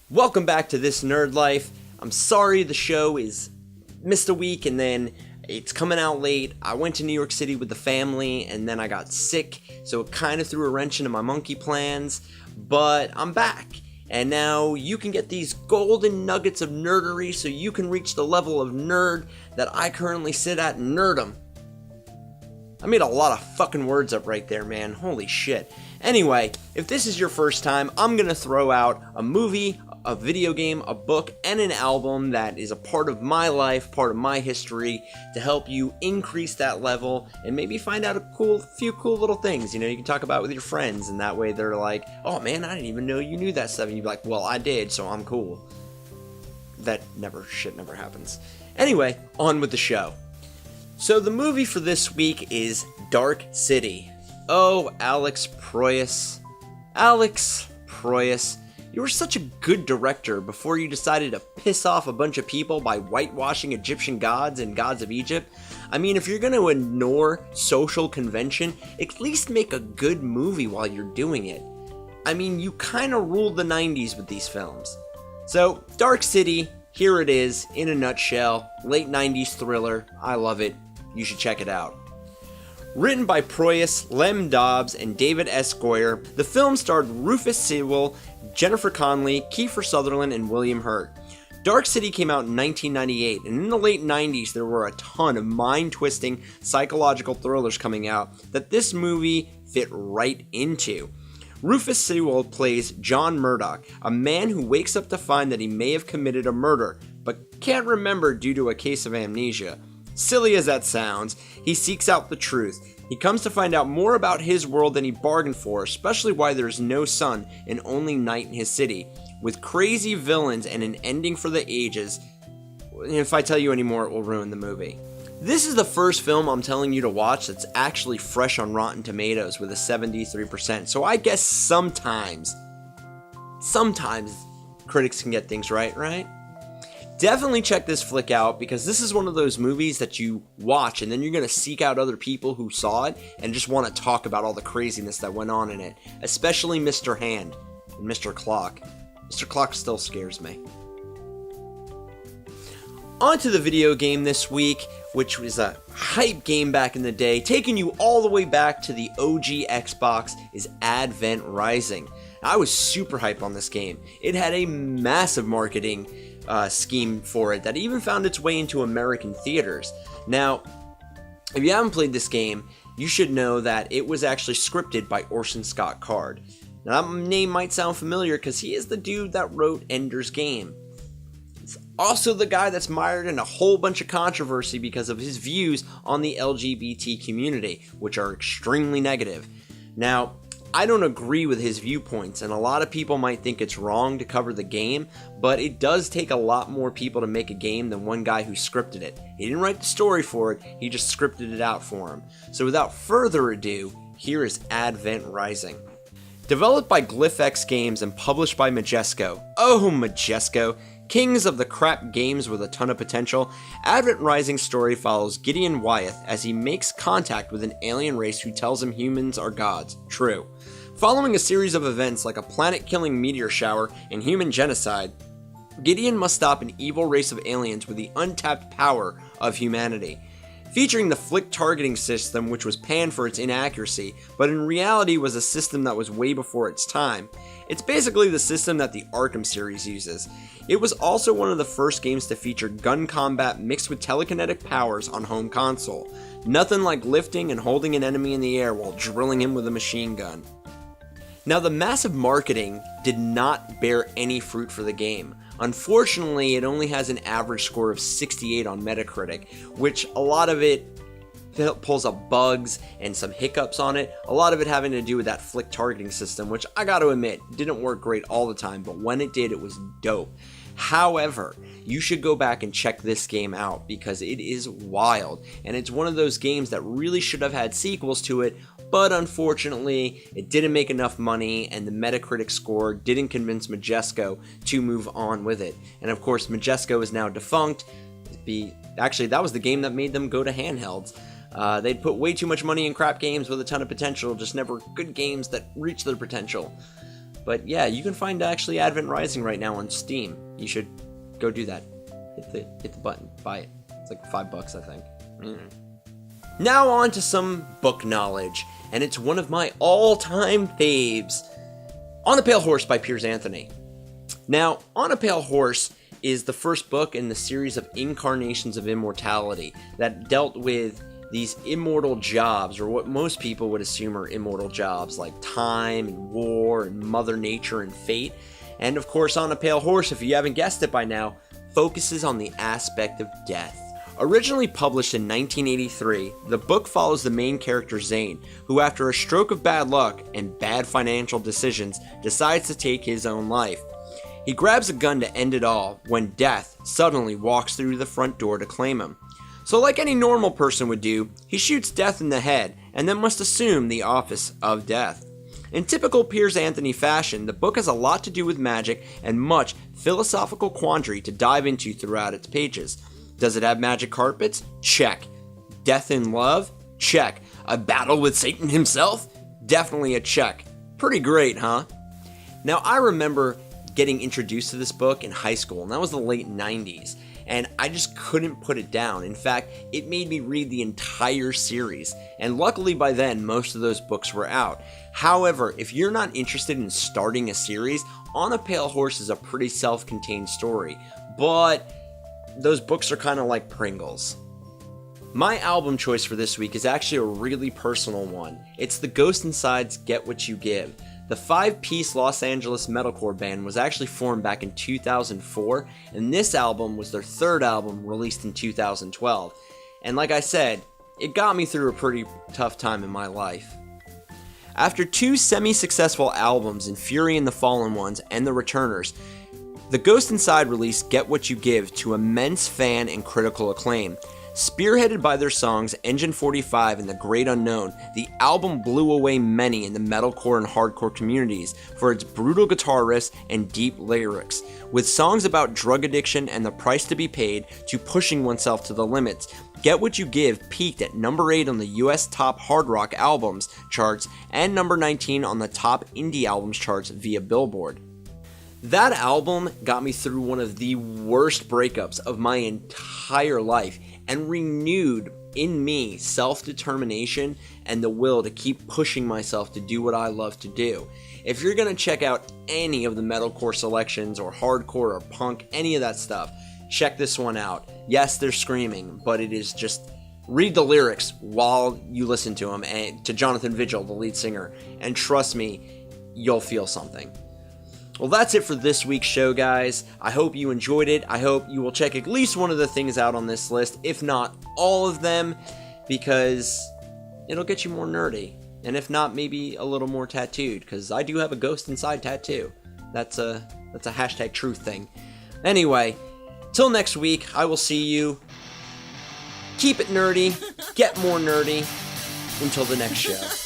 Welcome back to This Nerd Life. I'm sorry the show is missed a week and then it's coming out late. I went to New York City with the family and then I got sick, so it kind of threw a wrench into my monkey plans, but I'm back. And now you can get these golden nuggets of nerdery so you can reach the level of nerd that I currently sit at and nerdum. I made a lot of fucking words up right there, man. Holy shit. Anyway, if this is your first time, I'm gonna throw out a movie, a video game, a book, and an album that is a part of my life, part of my history, to help you increase that level and maybe find out a few cool little things, you can talk about with your friends, and that way they're like, oh man, I didn't even know you knew that stuff, and you'd be like, well, I did, so I'm cool. Shit never happens. Anyway, on with the show. So the movie for this week is Dark City. Oh, Alex Proyas. Alex Proyas. You were such a good director before you decided to piss off a bunch of people by whitewashing Egyptian gods and gods of Egypt. I mean, if you're going to ignore social convention, at least make a good movie while you're doing it. I mean, you kind of ruled the 90s with these films. So, Dark City, here it is, in a nutshell. Late 90s thriller. I love it. You should check it out. Written by Proyas, Lem Dobbs, and David S. Goyer, the film starred Rufus Sewell, Jennifer Connelly, Kiefer Sutherland, and William Hurt. Dark City came out in 1998, and in the late 90s there were a ton of mind-twisting psychological thrillers coming out that this movie fit right into. Rufus Sewell plays John Murdoch, a man who wakes up to find that he may have committed a murder, but can't remember due to a case of amnesia. Silly as that sounds, he seeks out the truth. He comes to find out more about his world than he bargained for, especially why there's no sun and only night in his city, with crazy villains and an ending for the ages. If I tell you any more, it will ruin the movie. This is the first film I'm telling you to watch that's actually fresh on Rotten Tomatoes with a 73%, so I guess sometimes critics can get things right? Definitely check this flick out, because this is one of those movies that you watch and then you're going to seek out other people who saw it and just want to talk about all the craziness that went on in it, especially Mr. Hand and Mr. Clock. Mr. Clock still scares me. On to the video game this week, which was a hype game back in the day, taking you all the way back to the OG Xbox, is Advent Rising. I was super hype on this game. It had a massive marketing scheme for it that even found its way into American theaters. Now, if you haven't played this game, you should know that it was actually scripted by Orson Scott Card. Now, that name might sound familiar because he is the dude that wrote Ender's Game. He's also the guy that's mired in a whole bunch of controversy because of his views on the LGBT community, which are extremely negative. Now, I don't agree with his viewpoints, and a lot of people might think it's wrong to cover the game, but it does take a lot more people to make a game than one guy who scripted it. He didn't write the story for it, he just scripted it out for him. So without further ado, here is Advent Rising. Developed by GlyphX Games and published by Majesco. Oh, Majesco! Kings of the crap games with a ton of potential, Advent Rising's story follows Gideon Wyeth as he makes contact with an alien race who tells him humans are gods. True. Following a series of events like a planet-killing meteor shower and human genocide, Gideon must stop an evil race of aliens with the untapped power of humanity. Featuring the flick targeting system, which was panned for its inaccuracy, but in reality was a system that was way before its time. It's basically the system that the Arkham series uses. It was also one of the first games to feature gun combat mixed with telekinetic powers on home console. Nothing like lifting and holding an enemy in the air while drilling him with a machine gun. Now, the massive marketing did not bear any fruit for the game. Unfortunately, it only has an average score of 68 on Metacritic, which a lot of it pulls up bugs and some hiccups on it, a lot of it having to do with that flick targeting system, which I gotta admit, didn't work great all the time, but when it did, it was dope. However, you should go back and check this game out because it is wild, and it's one of those games that really should have had sequels to it, but unfortunately, it didn't make enough money, and the Metacritic score didn't convince Majesco to move on with it. And of course, Majesco is now defunct. Actually, that was the game that made them go to handhelds. They'd put way too much money in crap games with a ton of potential, just never good games that reach their potential. But yeah, you can find actually Advent Rising right now on Steam. You should go do that. Hit the button, buy it. It's like $5, I think. Now on to some book knowledge, and it's one of my all-time faves. On a Pale Horse by Piers Anthony. Now, On a Pale Horse is the first book in the series of Incarnations of Immortality that dealt with these immortal jobs, or what most people would assume are immortal jobs, like time and war and Mother Nature and fate. And of course, On a Pale Horse, if you haven't guessed it by now, focuses on the aspect of death. Originally published in 1983, the book follows the main character Zane, who after a stroke of bad luck and bad financial decisions, decides to take his own life. He grabs a gun to end it all when death suddenly walks through the front door to claim him. So like any normal person would do, he shoots Death in the head and then must assume the office of Death. In typical Piers Anthony fashion, the book has a lot to do with magic and much philosophical quandary to dive into throughout its pages. Does it have magic carpets? Check. Death in love? Check. A battle with Satan himself? Definitely a check. Pretty great, huh? Now, I remember getting introduced to this book in high school, and that was the late 90s, and I just couldn't put it down. In fact, it made me read the entire series, and luckily by then, most of those books were out. However, if you're not interested in starting a series, On a Pale Horse is a pretty self-contained story, but those books are kind of like Pringles. My album choice for this week is actually a really personal one. It's the Ghost Inside's Get What You Give. The 5-piece Los Angeles metalcore band was actually formed back in 2004, and this album was their third album released in 2012. And like I said, it got me through a pretty tough time in my life. After 2 semi-successful albums in Fury and the Fallen Ones and The Returners, the Ghost Inside released Get What You Give to immense fan and critical acclaim. Spearheaded by their songs Engine 45 and The Great Unknown, the album blew away many in the metalcore and hardcore communities for its brutal guitar riffs and deep lyrics. With songs about drug addiction and the price to be paid to pushing oneself to the limits, Get What You Give peaked at number 8 on the US Top Hard Rock Albums charts and number 19 on the Top Indie Albums charts via Billboard. That album got me through one of the worst breakups of my entire life and renewed in me self-determination and the will to keep pushing myself to do what I love to do. If you're going to check out any of the metalcore selections or hardcore or punk, any of that stuff, check this one out. Yes, they're screaming, but it is just read the lyrics while you listen to them, and to Jonathan Vigil, the lead singer, and trust me, you'll feel something. Well, that's it for this week's show, guys. I hope you enjoyed it. I hope you will check at least one of the things out on this list, if not all of them, because it'll get you more nerdy. And if not, maybe a little more tattooed, because I do have a Ghost Inside tattoo. That's a hashtag truth thing. Anyway, till next week, I will see you. Keep it nerdy. Get more nerdy. Until the next show.